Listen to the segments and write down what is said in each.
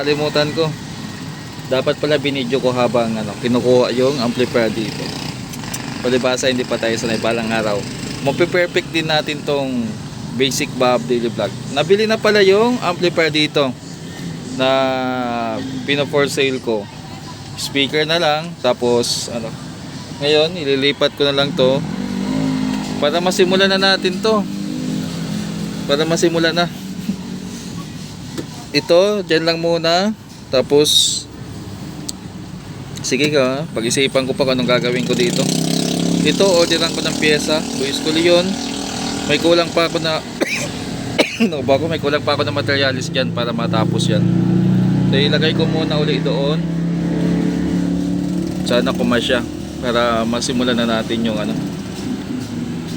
Kalimutan ko. Dapat pala binidyo ko habang kinukuha yung amplifier dito. Palibasa hindi pa tayo sanay, balang araw. Mapiperfect din natin tong basic Bob Daily Vlog. Nabili na pala yung amplifier dito na pino-for sale ko. Speaker na lang, tapos ngayon ililipat ko na lang to para masimulan na natin to. Para masimulan na. Ito, dyan lang muna. Tapos sige ka, pag-isipan ko pa kung anong gagawin ko dito. Ito, orderan ko ng pyesa, Luis Coleon. May kulang pa ako na may kulang pa ako na materialis dyan para matapos yan. So ilagay ko muna uli doon. Sana kumasya para masimulan na natin yung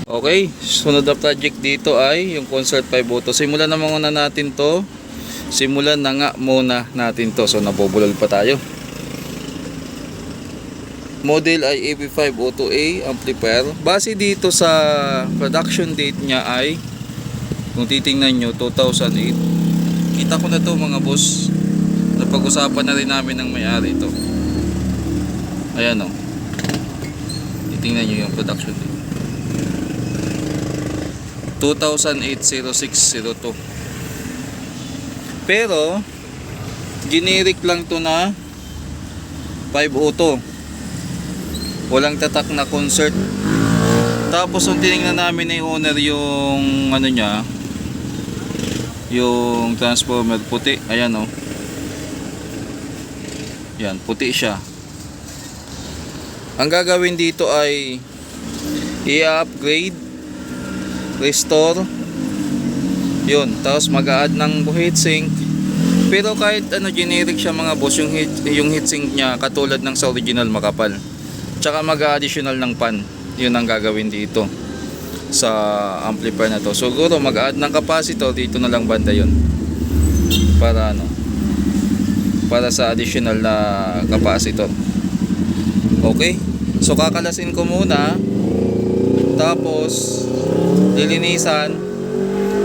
Okay, sunod na project dito ay yung Concert 5 Auto. Simulan na muna natin to. Simulan na nga muna natin to. So nabubulol pa tayo. Model ay AB5 Auto A amplifier. Base dito sa production date niya ay, kung titingnan nyo, 2008. Kita ko na to mga boss. Napag-usapan na rin namin ng may-ari ito. Ayan o. Titingnan nyo yung production date. 2008-06-02. Pero generic lang to na 5 auto. Walang tatak na concert. Tapos kung tinignan namin na yung owner yung niya, yung transformer puti. Ayan o. Yan, puti siya. Ang gagawin dito ay i-upgrade, restore, yun, tapos mag-a-add ng heatsink. Pero kahit generic siya mga boss, yung heatsink niya katulad ng sa original makapal. Tsaka mag-a-additional ng pan. Yun ang gagawin dito sa amplifier na to. Siguro mag-a-add ng capacitor dito na lang banda yun. Para para sa additional na capacitor. Okay? So kakalasin ko muna. Tapos lilinisan,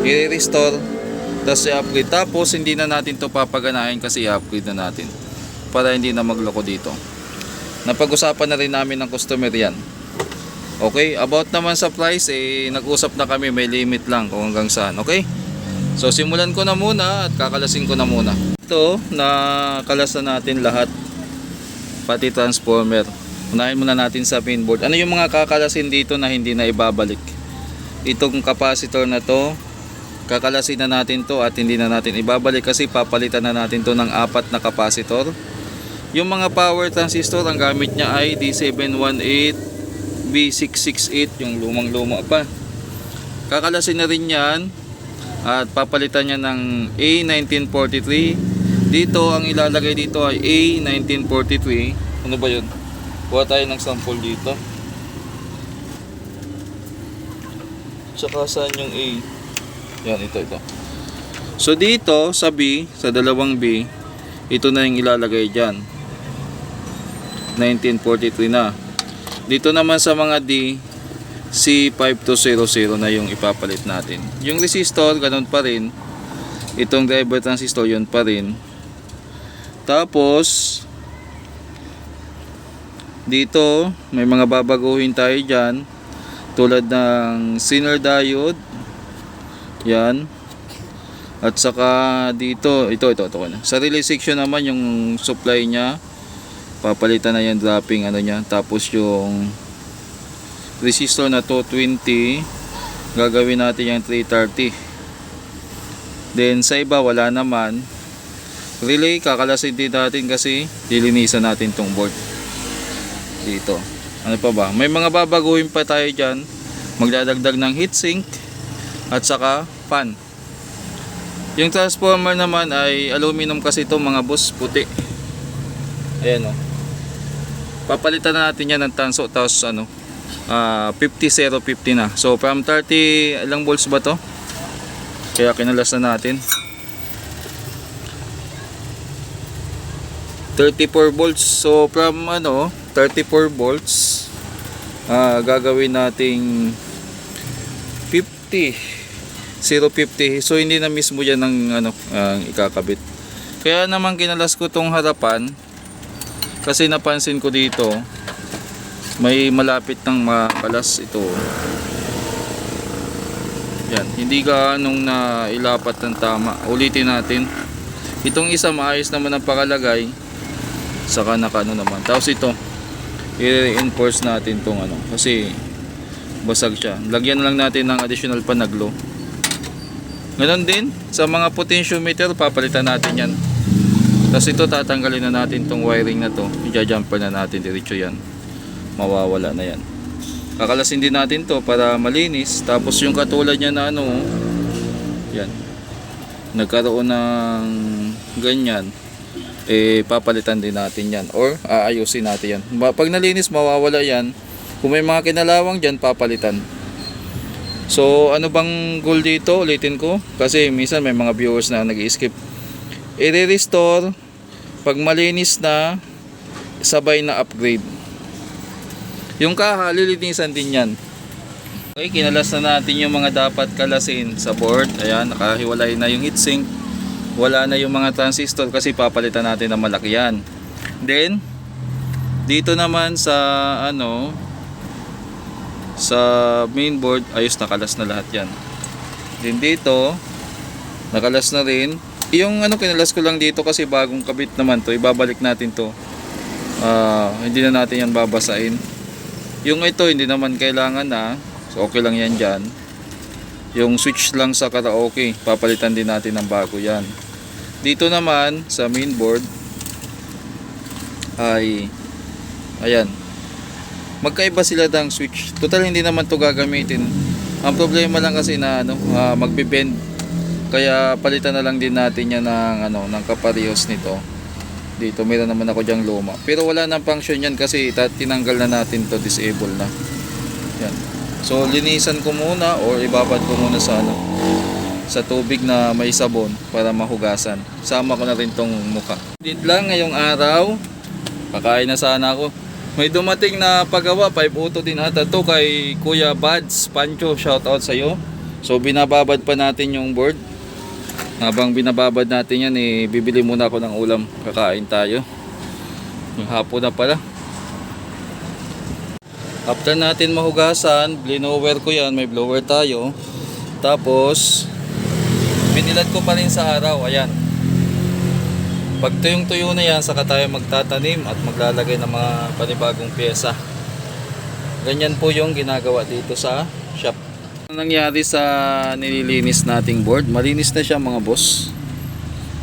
i-restore, tapos i-upgrade. Tapos hindi na natin to papaganahin kasi i-upgrade na natin para hindi na magloko dito. Napag-usapan na rin namin ng customer yan. Okay, about naman sa price nag-usap na kami, may limit lang kung hanggang saan. Okay, so simulan ko na muna at kakalasin ko na muna. Ito, nakalasan natin lahat, pati transformer. Unahin muna natin sa mainboard. Ano yung mga kakalasin dito na hindi na ibabalik? Itong capacitor na to, kakalasin na natin to at hindi na natin ibabalik kasi papalitan na natin to ng 4 na capacitor. Yung mga power transistor, ang gamit niya ay D718, B668, yung lumang-luma pa. Kakalasin na rin yan at papalitan niya ng A1943. Dito, ang ilalagay dito ay A1943. Ano ba yun? Kuha tayo ng sample dito. Tsaka saan yung A? Yan, ito. So dito sa B, sa dalawang B, ito na yung ilalagay dyan. 1943 na. Dito naman sa mga D, C5200 na yung ipapalit natin. Yung resistor, ganun pa rin. Itong driver transistor, yun pa rin. Tapos dito, may mga babaguhin tayo dyan. Tulad ng Zener diode. Yan. At saka dito, ito na. Sa relay section naman, yung supply nya, papalitan na yan, dropping niya. Tapos yung resistor na 220, gagawin natin yung 330. Then sa iba, wala naman. Relay, kakalasin din natin kasi lilinisan natin tong board. Dito. Ano pa ba? May mga babaguhin pa tayo dyan. Magdadagdag ng heatsink at saka fan. Yung transformer naman ay aluminum kasi ito mga boss, puti. Ayan o. Papalitan na natin yan ng tanso. Tapos 50-050 na. So from 30, ilang volts ba to? Kaya kinalas na natin. 34 volts. So from 34 volts, gagawin nating 50, 050. So hindi na mismo yan ng ikakabit. Kaya naman kinalas ko tong harapan kasi napansin ko dito may malapit ng makalas ito. Yan, hindi anong na ilapat ng tama. Ulitin natin. Itong isa maayos naman ang pakalagay. Saka nakano naman. Tapos ito, i-reinforce natin tong ano kasi basag siya. Lagyan lang natin ng additional panaglo. Ganon din sa mga potentiometer, papalitan natin yan. Tapos ito, tatanggalin na natin tong wiring na to. I-jumper na natin diretso yan. Mawawala na yan. Kakalasin din natin to para malinis. Tapos yung katulad niya na ano, yan, nagkaroon ng ganyan, papalitan din natin yan or aayusin natin yan. Pag nalinis, mawawala yan. Kung may mga kinalawang dyan, papalitan. So ano bang goal dito? Ulitin ko kasi minsan may mga viewers na nag-i-skip. I-restore, pag malinis na, sabay na upgrade. Yung kaha, lilinisan din yan. Okay, kinalas na natin yung mga dapat kalasin sa board. Ayan, nakahiwalay na yung heatsink. Wala na yung mga transistor kasi papalitan natin ng malaki yan. Then dito naman sa ano, sa mainboard, ayos, nakalas na lahat yan. Then dito nakalas na rin. Yung ano, kinalas ko lang dito kasi bagong kabit naman to. Ibabalik natin to. Hindi na natin yan babasain. Yung ito hindi naman kailangan na. So okay lang yan dyan. Yung switch lang sa karaoke, papalitan din natin ng bago yan. Dito naman sa mainboard ay ayan, magkaiba sila ng switch. Total hindi naman to gagamitin. Ang problema lang kasi na ano, magbe-bend. Kaya palitan na lang din natin yan ng ano, ng kaparehas nito. Dito meron naman ako diyang luma. Pero wala nang function yan kasi tinanggal na natin to, disable na. Yan. So linisan ko muna or ibabad ko muna sa ano, sa tubig na may sabon para mahugasan. Sama ko na rin tong muka. Dito lang ngayong araw. Kakain na sana ako. May dumating na pagawa, 5 auto din ata to kay Kuya Bads Pancho. Shout out sa iyo. So binababad pa natin yung board. Habang binababad natin yan, bibili muna ako ng ulam. Kakain tayo. Yung hapon na pala. After natin mahugasan, blower ko yan. May blower tayo. Tapos binilad ko pa rin sa araw. Ayan. Pag tuyong-tuyo na yan, saka tayo magtatanim at maglalagay ng mga panibagong pyesa. Ganyan po yung ginagawa dito sa shop. Ano nangyari sa nililinis nating board? Malinis na siya mga boss.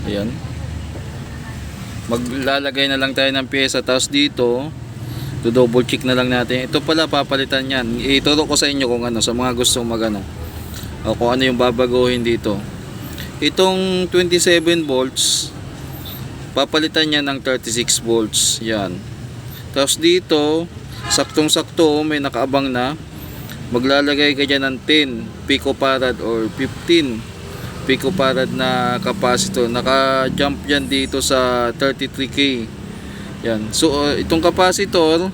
Ayan. Maglalagay na lang tayo ng pyesa. Tapos dito, double check na lang natin. Ito pala papalitan yan. Ituro ko sa inyo kung ano, sa mga gustong magano. O kung ano yung babaguhin dito. Itong 27 volts, papalitan niya ng 36 volts. Yan. Tapos dito, saktong-sakto, may nakaabang na. Maglalagay ka dyan ng 10 picofarad or 15 picofarad na capacitor. Naka-jump dyan dito sa 33K. Yan. So, itong capacitor,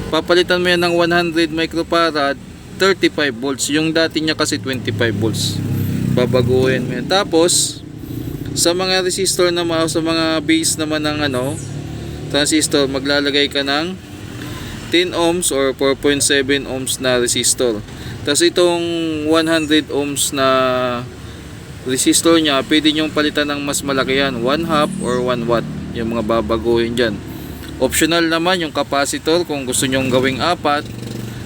papalitan mo yan ng 100 microfarad, 35 volts. Yung dati niya kasi 25 volts. Babaguhin mo yan. Tapos, sa mga resistor naman, sa mga base naman ng ano, transistor, maglalagay ka ng 10 ohms or 4.7 ohms na resistor. Tapos itong 100 ohms na resistor nya, pwede nyong palitan ng mas malaki yan, 1/2 or 1 watt. Yung mga babaguhin dyan. Optional naman yung capacitor kung gusto nyong gawing 4.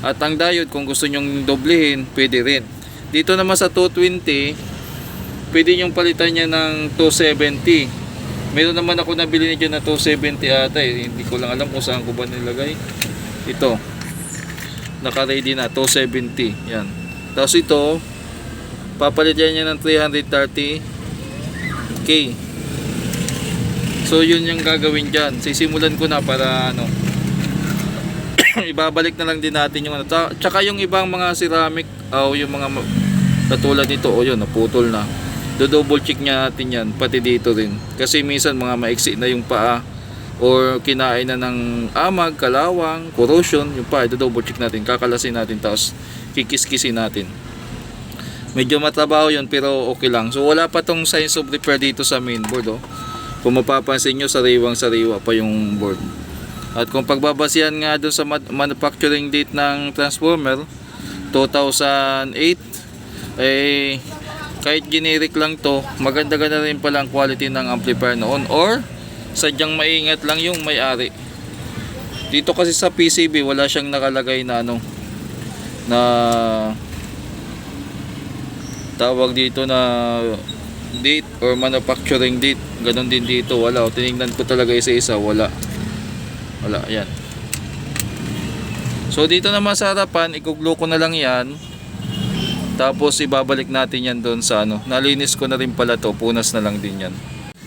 At ang diode kung gusto nyong doblehin, pwede rin. Dito naman sa 220, pwede nyong palitan niya ng 270. Meron naman ako nabili niya na 270 ata eh. Hindi ko lang alam kung saan ko ba nilagay. Ito, naka-ready na 270. Yan. Tapos ito, papalitan niya ng 330K. So yun yung gagawin dyan. Sisimulan ko na para ano, ibabalik na lang din natin yung ano. Tsaka yung ibang mga ceramic o yung mga katulad nito, o yun, naputol na. Do-double check niya natin yan, pati dito rin. Kasi minsan mga maiksi na yung paa or kinain na ng amag, kalawang, corrosion, yung paa, do-double check natin, kakalasin natin, tapos kikis-kisin natin. Medyo matrabaho yun pero okay lang. So wala pa tong signs of repair dito sa mainboard, oh. Kung mapapansin nyo, sariwang-sariwa pa yung board. At kung pagbabasihan nga doon sa manufacturing date ng transformer, 2008, eh, kahit generic lang to, maganda-ganda rin pala ang quality ng amplifier noon, or sadyang maingat lang yung may-ari. Dito kasi sa PCB, wala siyang nakalagay na ano, na tawag dito na date or manufacturing date. Ganon din dito, wala. O, tinignan ko talaga isa-isa, wala. Wala, yan. So dito naman sa harapan, ikuglo ko na lang yan. Tapos ibabalik natin yan doon sa ano. Nalinis ko na rin pala to, punas na lang din yan.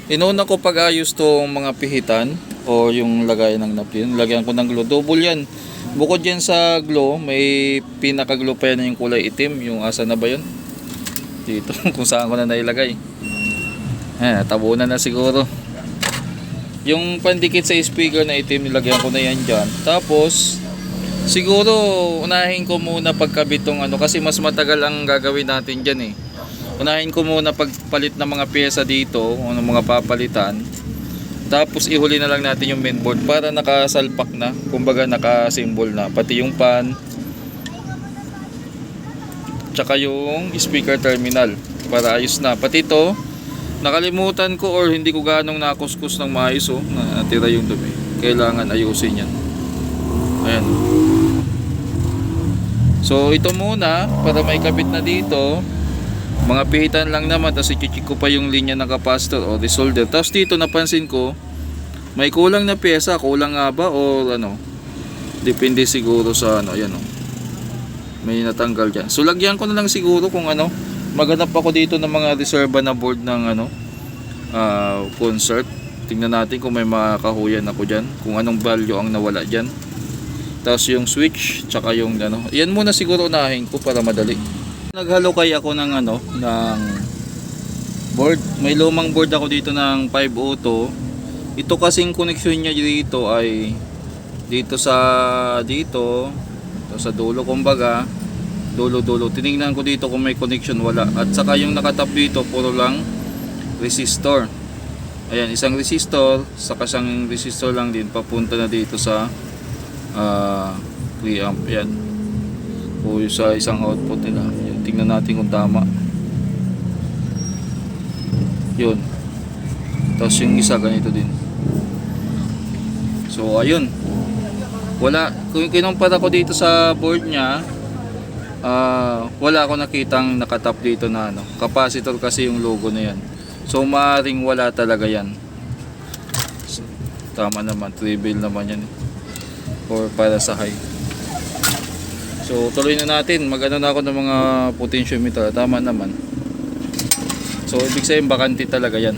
Inuna ko pag-ayos tong mga pihitan o yung lagayan ng napkin. Lagyan ko ng glue, double yan. Bukod yan sa glue, may pinaka-glue pa yan yung kulay itim. Yung asa na ba yun? Dito, kung saan ko na nailagay. Tabunan na siguro. Yung pandikit sa speaker na itim, nilagyan ko na yan dyan. Tapos siguro unahin ko muna pagkabit tong ano, kasi mas matagal ang gagawin natin dyan eh. Unahin ko muna pagpalit ng mga pyesa dito, ano mga papalitan. Tapos ihuli na lang natin yung mainboard para nakasalpak na, kumbaga naka-symbol na, pati yung pan tsaka yung speaker terminal, para ayos na. Pati ito, nakalimutan ko or hindi ko ganong nakuskus ng maayos, oh, natira yung dumi. Kailangan ayusin yan. Ayan. So ito muna, para may kabit na dito. Mga pihitan lang naman, tapos i-check ko pa yung linya ng capacitor o resolder. Tapos dito napansin ko, may kulang na pyesa. Kulang nga ba o ano? Depende siguro sa ano, ayan, oh. May natanggal dyan. So lagyan ko na lang siguro kung ano. Maghanap ako dito ng mga reserva na board ng ano, concert. Tingnan natin kung may makahuyan ako dyan, kung anong value ang nawala dyan. Tapos yung switch, tsaka yung ano. Yan muna siguro unahin ko para madali. Naghalukay ako ng ano, ng board. May lumang board ako dito ng 502. Ito kasing connection niya dito ay dito sa dulo, kumbaga dulo. Tinignan ko dito kung may connection, wala. At saka yung nakatap dito puro lang resistor. Ayan, isang resistor, saka isang resistor lang din papunta na dito sa 3 amp. Yan, o sa isang output nila. Yan, tingnan natin kung tama. Yun. Tapos yung isa ganito din. So ayun, wala. Kung kinumpara ko dito sa board nya, wala ako nakitang nakatap dito na ano, capacitor kasi yung logo na yan. So maaaring wala talaga yan. So, tama naman, 3 naman yan, or para sa high. So tuloy na natin. Magano na ako ng mga potentiometer. Tama naman. So ibig sabihin bakante talaga yan.